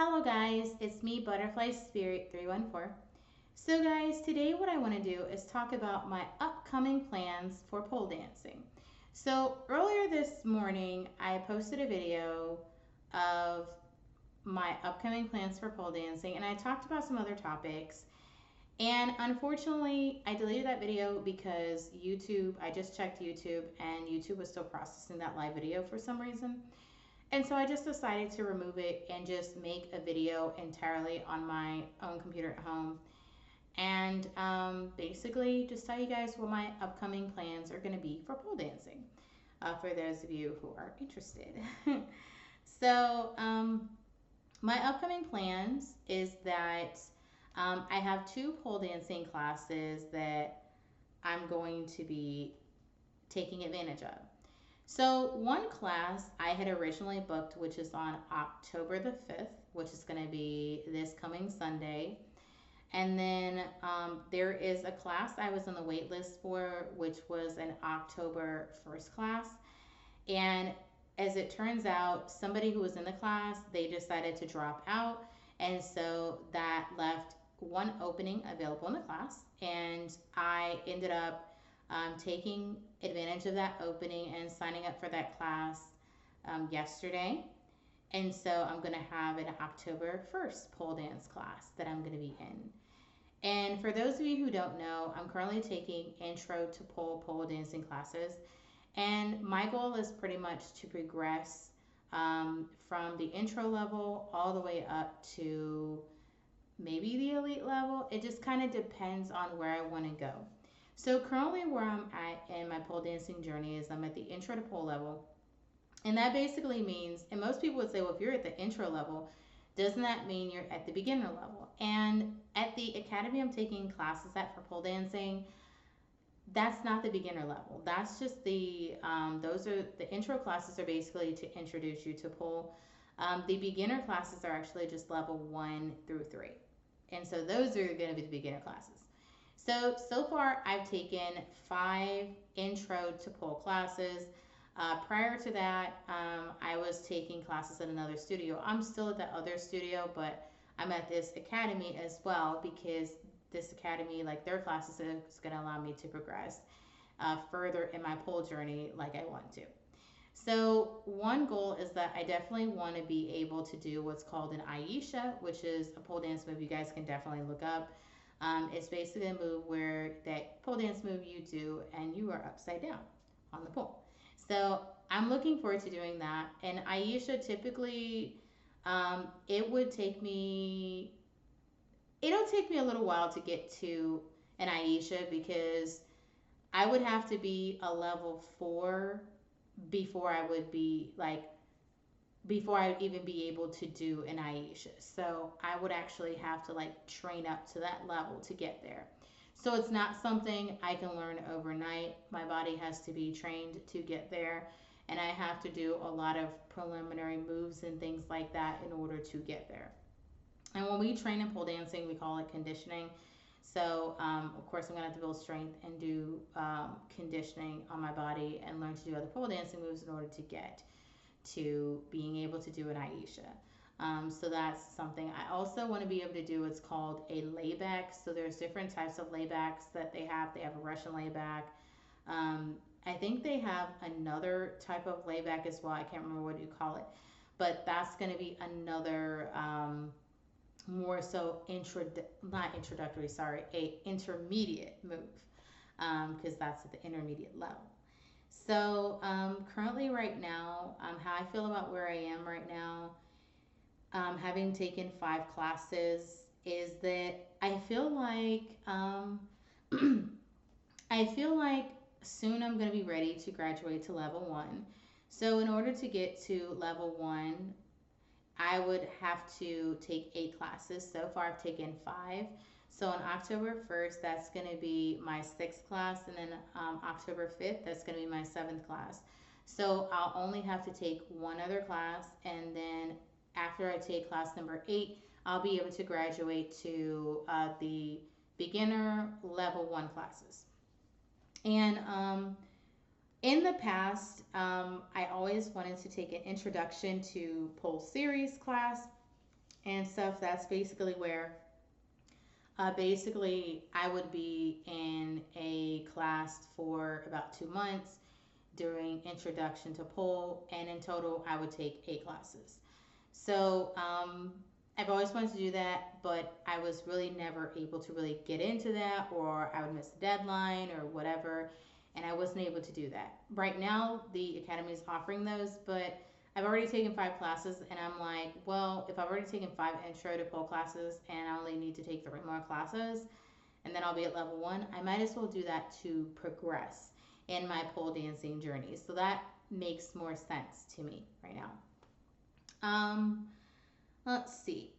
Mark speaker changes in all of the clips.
Speaker 1: Hello guys, it's me Butterfly Spirit 314. So guys, today what I want to do is talk about my upcoming plans for pole dancing. So earlier this morning, I posted a video of my upcoming plans for pole dancing and I talked about some other topics. And unfortunately, I deleted that video because I just checked YouTube and YouTube was still processing that live video for some reason. And so I just decided to remove it and just make a video entirely on my own computer at home. And basically, just tell you guys what my upcoming plans are going to be for pole dancing for those of you who are interested. So, my upcoming plans is that I have two pole dancing classes that I'm going to be taking advantage of. So, one class I had originally booked, which is on October the 5th, which is going to be this coming Sunday. And then there is a class I was on the wait list for, which was an October 1st class. And as it turns out, somebody who was in the class, they decided to drop out. And so that left one opening available in the class. And I ended up taking advantage of that opening and signing up for that class yesterday. And so I'm going to have an October 1st pole dance class that I'm going to be in. And for those of you who don't know, I'm currently taking intro to pole dancing classes. And my goal is pretty much to progress from the intro level all the way up to maybe the elite level. It just kind of depends on where I want to go. So currently where I'm at in my pole dancing journey is I'm at the intro to pole level. And that basically means, and most people would say, well, if you're at the intro level, doesn't that mean you're at the beginner level? And at the academy I'm taking classes at for pole dancing, that's not the beginner level. That's just those are the intro classes are basically to introduce you to pole. The beginner classes are actually just level 1 through 3. And so those are going to be the beginner classes. So far I've taken 5 intro to pole classes. Prior to that, I was taking classes at another studio. I'm still at that other studio, but I'm at this academy as well because this academy, like their classes, is going to allow me to progress further in my pole journey like I want to. So one goal is that I definitely want to be able to do what's called an Aisha, which is a pole dance move you guys can definitely look up. It's basically a move where that pole dance move you do and you are upside down on the pole. So I'm looking forward to doing that. And Aisha typically, it would take me, it'll take me a little while to get to an Aisha because I would have to be a level 4 before I would be like, before I would even be able to do an Aisha. So I would actually have to like train up to that level to get there. So it's not something I can learn overnight. My body has to be trained to get there, and I have to do a lot of preliminary moves and things like that in order to get there. And when we train in pole dancing, we call it conditioning. So, of course, I'm going to have to build strength and do conditioning on my body and learn to do other pole dancing moves in order to get to being able to do an Aisha. So that's something I also want to be able to do. It's called a layback. So there's different types of laybacks that they have. They have a Russian layback. I think they have another type of layback as well. I can't remember what you call it, but that's going to be another more so not introductory, sorry, a intermediate move because that's at the intermediate level. So currently right now, how I feel about where I am right now, having taken 5 classes, is that I feel like I feel like soon I'm going to be ready to graduate to level 1. So in order to get to level 1, I would have to take 8 classes. So far, I've taken 5. So on October 1st, that's going to be my 6th class, and then October 5th, that's going to be my 7th class. So I'll only have to take one other class, and then after I take class number 8, I'll be able to graduate to the beginner level 1 classes. And in the past, I always wanted to take an introduction to pole series class. and stuff. That's basically where I would be in a class for about 2 months during introduction to pole, and in total, I would take 8 classes. So I've always wanted to do that, but I was really never able to really get into that, or I would miss the deadline or whatever, and I wasn't able to do that. Right now, the academy is offering those, but I've already taken 5 classes, and I'm like, well, if I've already taken 5 intro to pole classes, and I only need to take 3 more classes, and then I'll be at level one, I might as well do that to progress in my pole dancing journey. So that makes more sense to me right now. Um, let's see.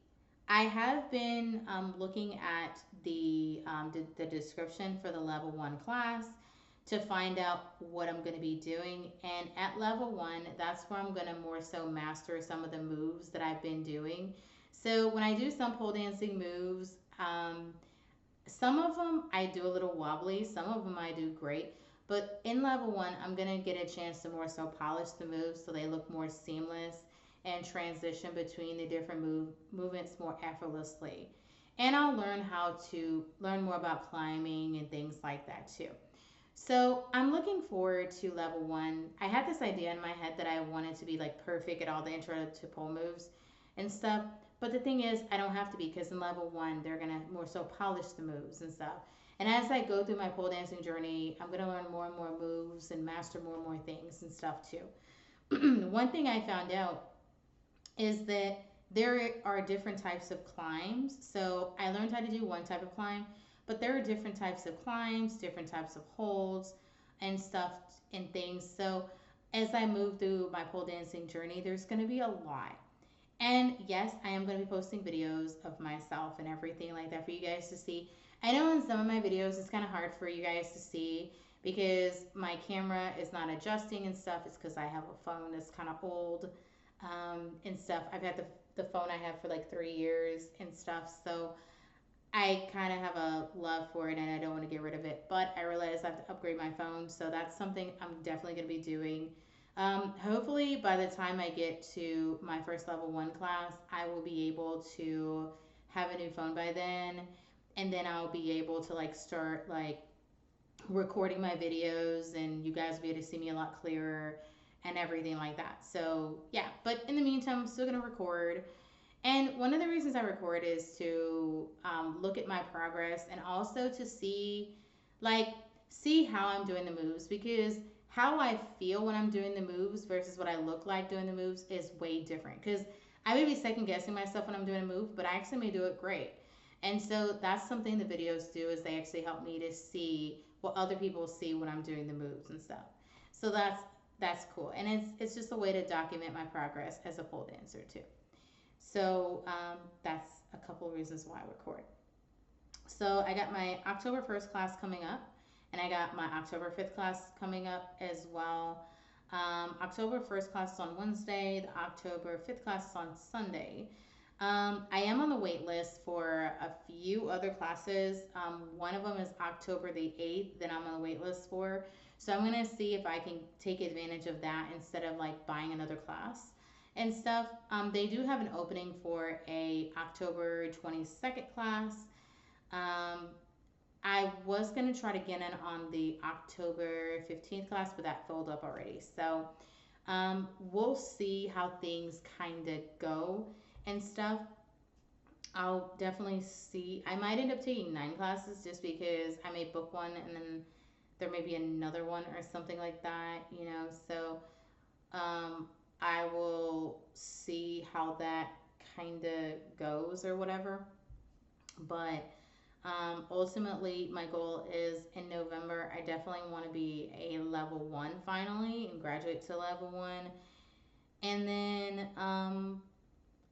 Speaker 1: I have been looking at the description for the level one class to find out what I'm going to be doing. And at level one, that's where I'm going to more so master some of the moves that I've been doing. So when I do some pole dancing moves, some of them I do a little wobbly, some of them I do great. But in level one, I'm going to get a chance to more so polish the moves so they look more seamless and transition between the different movements more effortlessly. And I'll learn how to learn more about climbing and things like that too. So I'm looking forward to level one. I had this idea in my head that I wanted to be like perfect at all the intro to pole moves and stuff. But the thing is, I don't have to be because in level one, they're gonna more so polish the moves and stuff. And as I go through my pole dancing journey, I'm gonna learn more and more moves and master more and more things and stuff too. One thing I found out is that there are different types of climbs. So I learned how to do one type of climb, but there are different types of climbs, different types of holds, and stuff and things. So as I move through my pole dancing journey, there's going to be a lot. And yes, I am going to be posting videos of myself and everything like that for you guys to see. I know in some of my videos it's kind of hard for you guys to see because my camera is not adjusting and stuff. It's because I have a phone that's kind of old and stuff. I've had the phone I have for like 3 years and stuff. So I kind of have a love for it and I don't want to get rid of it. But I realize I have to upgrade my phone. So that's something I'm definitely going to be doing. Hopefully, by the time I get to my first level one class, I will be able to have a new phone by then. And then I'll be able to like start like recording my videos and you guys will be able to see me a lot clearer and everything like that. So, yeah, but in the meantime, I'm still going to record. And one of the reasons I record is to look at my progress and also to like, see how I'm doing the moves because how I feel when I'm doing the moves versus what I look like doing the moves is way different. Because I may be second guessing myself when I'm doing a move, but I actually may do it great. And so that's something the videos do is they actually help me to see what other people see when I'm doing the moves and stuff. So that's cool, and it's just a way to document my progress as a pole dancer too. So that's a couple of reasons why I record. So I got my October 1st class coming up, and I got my October 5th class coming up as well. October 1st class is on Wednesday. The October 5th class is on Sunday. I am on the wait list for a few other classes. One of them is October the 8th that I'm on the wait list for. So I'm going to see if I can take advantage of that instead of like buying another class and stuff. They do have an opening for a October 22nd class. Um, I was going to try to get in on the October 15th class, but that filled up already. So we'll see how things kind of go and stuff. I'll definitely see. I might end up taking 9 classes just because I may book one and then there may be another one or something like that, you know. So um, I will see how that kind of goes or whatever. But ultimately, my goal is in November, I definitely want to be a level one finally and graduate to level one. And then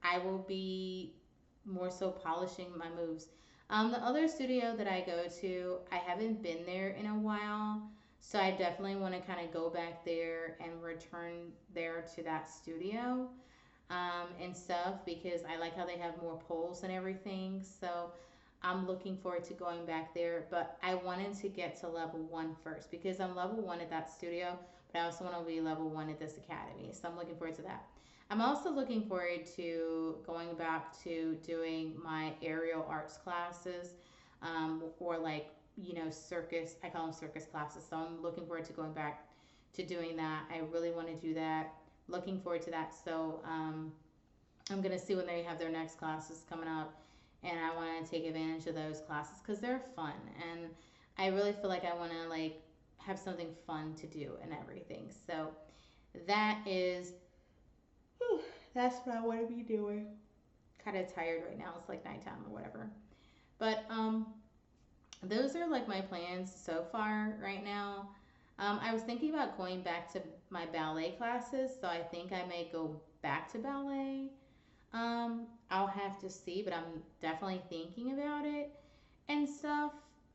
Speaker 1: I will be more so polishing my moves. The other studio that I go to, I haven't been there in a while. So I definitely want to kind of go back there and return there to that studio and stuff because I like how they have more poles and everything. So I'm looking forward to going back there. But I wanted to get to level one first because I'm level one at that studio, but I also want to be level one at this academy. So I'm looking forward to that. I'm also looking forward to going back to doing my aerial arts classes, or like, circus. I call them circus classes. So I'm looking forward to going back to doing that. I really want to do that. Looking forward to that. So I'm gonna see when they have their next classes coming up, and I want to take advantage of those classes because they're fun, and I really feel like I want to like have something fun to do and everything. So that is, whew, that's what I want to be doing. Kind of tired right now. It's like nighttime or whatever. But those are like my plans so far right now. I was thinking about going back to my ballet classes, so I think I may go back to ballet. I'll have to see, but I'm definitely thinking about it and stuff.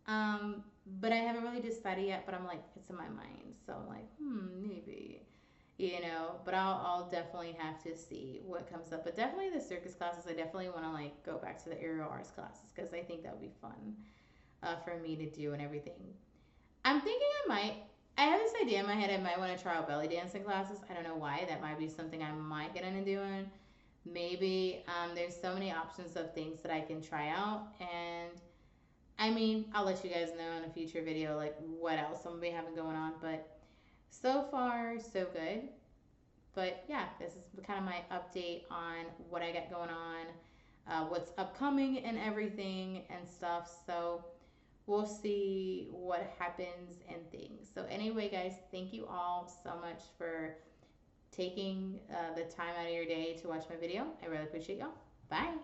Speaker 1: Um, but I haven't really decided yet, but I'm like, it's in my mind. So I'm like, maybe, but I'll definitely have to see what comes up. But definitely the circus classes, I definitely want to like go back to the aerial arts classes because I think that would be fun for me to do and everything. I'm thinking I have this idea in my head, I might want to try out belly dancing classes. I don't know why. That might be something I might get into doing. Maybe there's so many options of things that I can try out. And I mean, I'll let you guys know in a future video, like what else I'm going to be having going on. But so far, so good. But yeah, this is kind of my update on what I got going on, what's upcoming and everything and stuff. So we'll see what happens and things. So, anyway, guys, thank you all so much for taking the time out of your day to watch my video. I really appreciate y'all. Bye.